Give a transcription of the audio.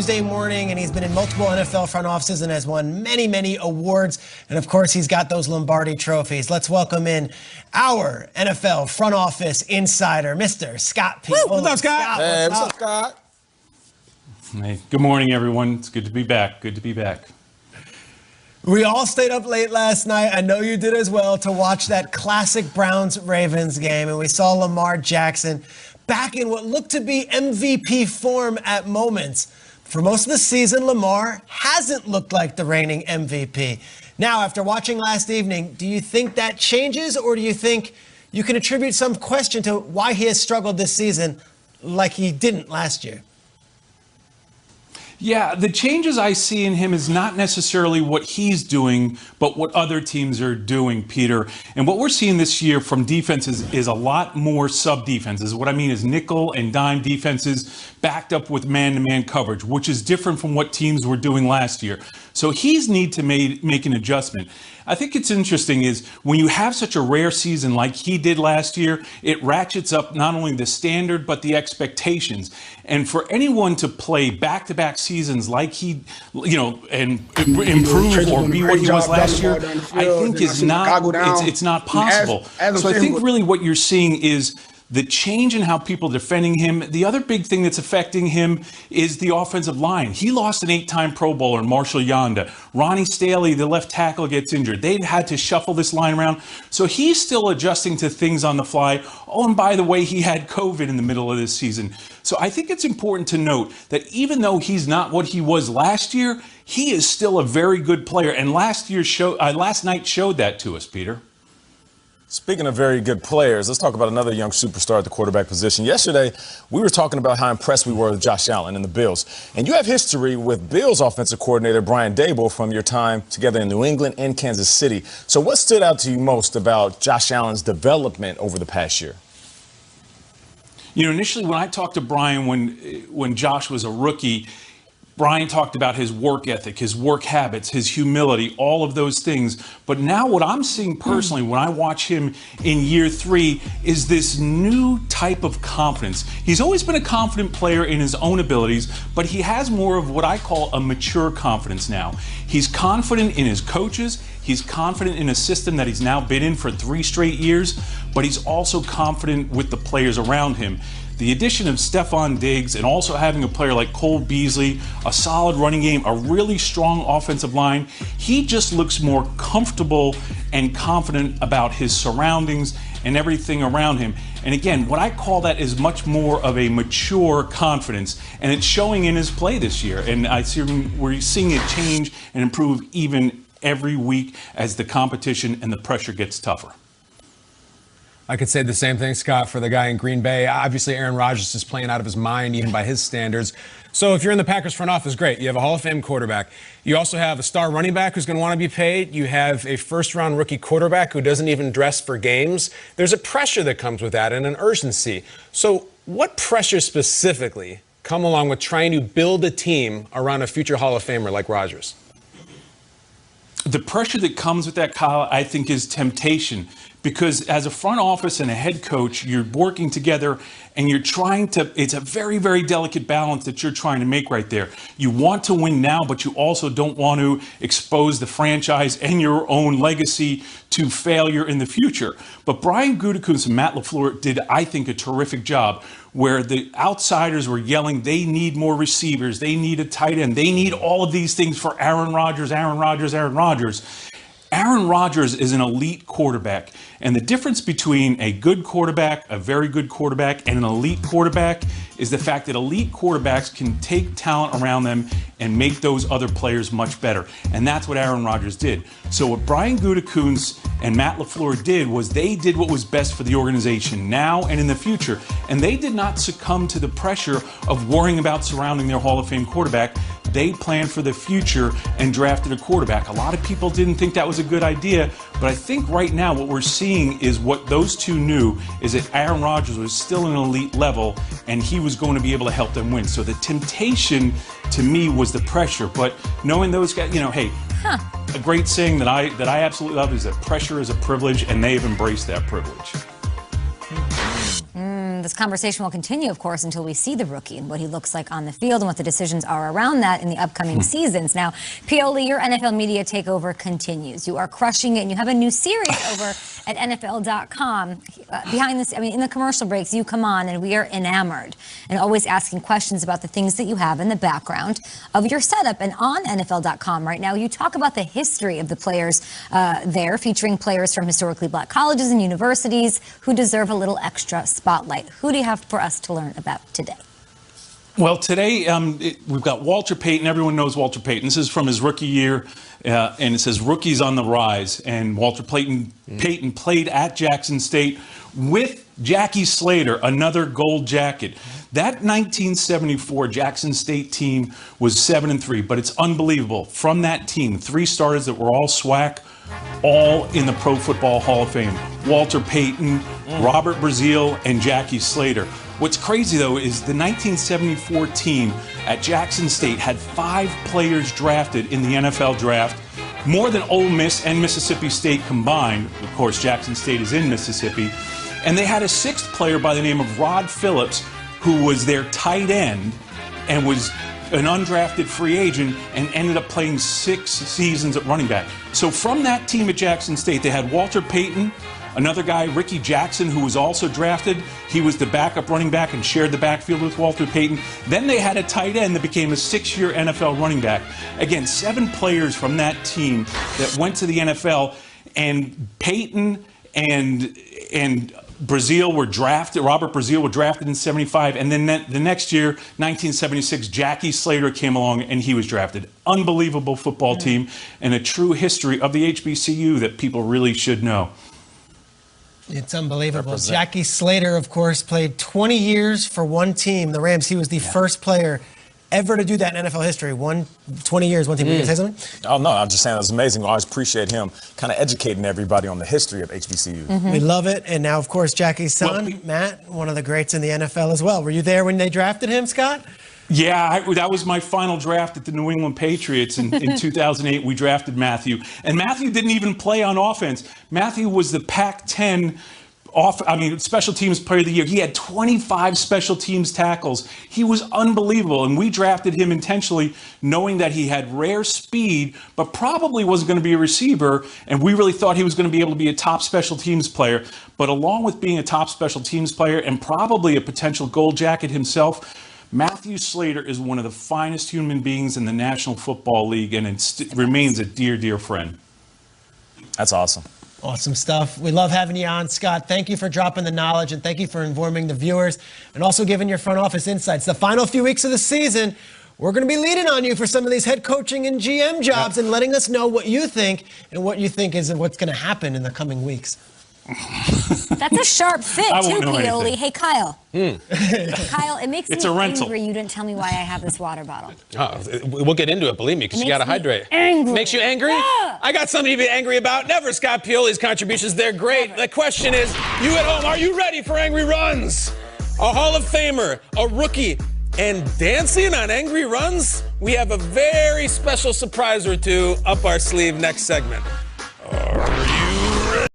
Tuesday morning, and he's been in multiple NFL front offices and has won many, many awards. And of course, he's got those Lombardi trophies. Let's welcome in our NFL front office insider, Mr. Scott Pioli. What's up, Scott? Hey, what's up, Scott? Hey, good morning, everyone. It's good to be back. Good to be back. We all stayed up late last night, I know you did as well, to watch that classic Browns-Ravens game. And we saw Lamar Jackson back in what looked to be MVP form at moments. For most of the season, Lamar hasn't looked like the reigning MVP. Now, after watching last evening, do you think that changes, or do you think you can attribute some question to why he has struggled this season like he didn't last year? Yeah, the changes I see in him is not necessarily what he's doing, but what other teams are doing, Peter. And what we're seeing this year from defenses is a lot more sub-defenses. What I mean is nickel and dime defenses backed up with man-to-man coverage, which is different from what teams were doing last year. So he's need to make an adjustment. I think it's interesting is when you have such a rare season like he did last year, it ratchets up not only the standard, but the expectations. And for anyone to play back-to-back seasons like he, and improve or be what he was last year, I think is not, it's not possible. So I think really what you're seeing is the change in how people are defending him. The other big thing that's affecting him is the offensive line. He lost an 8-time Pro Bowler in Marshall Yanda. Ronnie Staley, the left tackle, gets injured. They've had to shuffle this line around. So he's still adjusting to things on the fly. Oh, and by the way, he had COVID in the middle of this season. So I think it's important to note that even though he's not what he was last year, he is still a very good player. And last night showed that to us, Peter. Speaking of very good players, let's talk about another young superstar at the quarterback position. Yesterday, we were talking about how impressed we were with Josh Allen and the Bills. And you have history with Bills offensive coordinator Brian Daboll from your time together in New England and Kansas City. So what stood out to you most about Josh Allen's development over the past year? You know, initially when I talked to Brian when Josh was a rookie, Brian talked about his work ethic, his work habits, his humility, all of those things. But now what I'm seeing personally when I watch him in year 3 is this new type of confidence. He's always been a confident player in his own abilities, but he has more of what I call a mature confidence now. He's confident in his coaches. He's confident in a system that he's now been in for 3 straight years, but he's also confident with the players around him. The addition of Stephon Diggs and also having a player like Cole Beasley, a solid running game, a really strong offensive line, he just looks more comfortable and confident about his surroundings and everything around him. And again, what I call that is much more of a mature confidence, and it's showing in his play this year. And we're seeing it change and improve even every week as the competition and the pressure gets tougher. I could say the same thing, Scott, for the guy in Green Bay. Obviously, Aaron Rodgers is playing out of his mind, even by his standards. So if you're in the Packers front office, great. You have a Hall of Fame quarterback. You also have a star running back who's going to want to be paid. You have a first-round rookie quarterback who doesn't even dress for games. There's a pressure that comes with that and an urgency. So what pressure specifically come along with trying to build a team around a future Hall of Famer like Rodgers? The pressure that comes with that, Kyle, I think is temptation. Because as a front office and a head coach, you're working together and you're trying to, it's a very, very delicate balance that you're trying to make right there. You want to win now, but you also don't want to expose the franchise and your own legacy to failure in the future. But Brian Gutekunst and Matt LaFleur did, I think, a terrific job where the outsiders were yelling, they need more receivers, they need a tight end, they need all of these things for Aaron Rodgers, Aaron Rodgers, Aaron Rodgers. Aaron Rodgers is an elite quarterback, and the difference between a good quarterback, a very good quarterback, and an elite quarterback is the fact that elite quarterbacks can take talent around them and make those other players much better, and that's what Aaron Rodgers did. So what Brian Gutekunst and Matt LaFleur did was they did what was best for the organization now and in the future, and they did not succumb to the pressure of worrying about surrounding their Hall of Fame quarterback. They planned for the future and drafted a quarterback. A lot of people didn't think that was a good idea, but I think right now what we're seeing is what those two knew is that Aaron Rodgers was still an elite level and he was going to be able to help them win. So the temptation to me was the pressure, but knowing those guys, hey, a great saying that I absolutely love is that pressure is a privilege, and they have embraced that privilege. The this conversation will continue, of course, until we see the rookie and what he looks like on the field and what the decisions are around that in the upcoming seasons. Now, Pioli, your NFL media takeover continues. You are crushing it, and you have a new series over at NFL.com. Behind this, I mean, in the commercial breaks, you come on, and we are enamored and always asking questions about the things that you have in the background of your setup. And on NFL.com right now, you talk about the history of the players there, featuring players from historically black colleges and universities who deserve a little extra spotlight. Who do you have for us to learn about today? Well, today we've got Walter Payton. Everyone knows Walter Payton. This is from his rookie year, and it says rookies on the rise. And Walter Payton played at Jackson State with Jackie Slater, another gold jacket. That 1974 Jackson State team was 7-3, but it's unbelievable. From that team, 3 starters that were all SWAC, all in the Pro Football Hall of Fame. Walter Payton, Robert Brazile, and Jackie Slater. What's crazy, though, is the 1974 team at Jackson State had 5 players drafted in the NFL draft, more than Ole Miss and Mississippi State combined. Of course, Jackson State is in Mississippi. And they had a 6th player by the name of Rod Phillips, who was their tight end and was an undrafted free agent and ended up playing 6 seasons at running back. So from that team at Jackson State, they had Walter Payton, another guy, Ricky Jackson, who was also drafted. He was the backup running back and shared the backfield with Walter Payton. Then they had a tight end that became a 6-year NFL running back. Again, 7 players from that team that went to the NFL, and Payton and Brazile were drafted. Robert Brazile was drafted in 75, and then the next year, 1976, Jackie Slater came along and he was drafted. Unbelievable football team and a true history of the HBCU that people really should know. It's unbelievable. Jackie Slater, of course, played 20 years for one team, the Rams. He was the first player ever to do that in NFL history. 20 years, one team. Were you going to say something? Oh, no, I'm just saying that's amazing. I always appreciate him kind of educating everybody on the history of HBCU. We love it. And now, of course, Jackie's son, Matt, one of the greats in the NFL as well. Were you there when they drafted him, Scott? Yeah, that was my final draft at the New England Patriots in 2008. We drafted Matthew. And Matthew didn't even play on offense. Matthew was the Pac-10 special teams player of the year. He had 25 special teams tackles. He was unbelievable. And we drafted him intentionally, knowing that he had rare speed, but probably wasn't going to be a receiver. And we really thought he was going to be able to be a top special teams player. But along with being a top special teams player and probably a potential gold jacket himself, Matthew Slater is one of the finest human beings in the National Football League, and it remains a dear, dear friend. That's awesome. Awesome stuff. We love having you on, Scott. Thank you for dropping the knowledge, and thank you for informing the viewers and also giving your front office insights. The final few weeks of the season, we're going to be leaning on you for some of these head coaching and GM jobs and letting us know what you think and what you think is what's going to happen in the coming weeks. That's a sharp fit, too, Pioli. Anything. Hey, Kyle. Kyle, it makes me rental. angry you didn't tell me why I have this water bottle. Oh, we'll get into it, believe me, because you got to hydrate. Angry. Makes you angry? Yeah. I got something to be angry about. Never Scott Pioli's contributions. They're great. Never. The question is, you at home, are you ready for angry runs? A Hall of Famer, a rookie, and dancing on angry runs? We have a very special surprise or two up our sleeve next segment.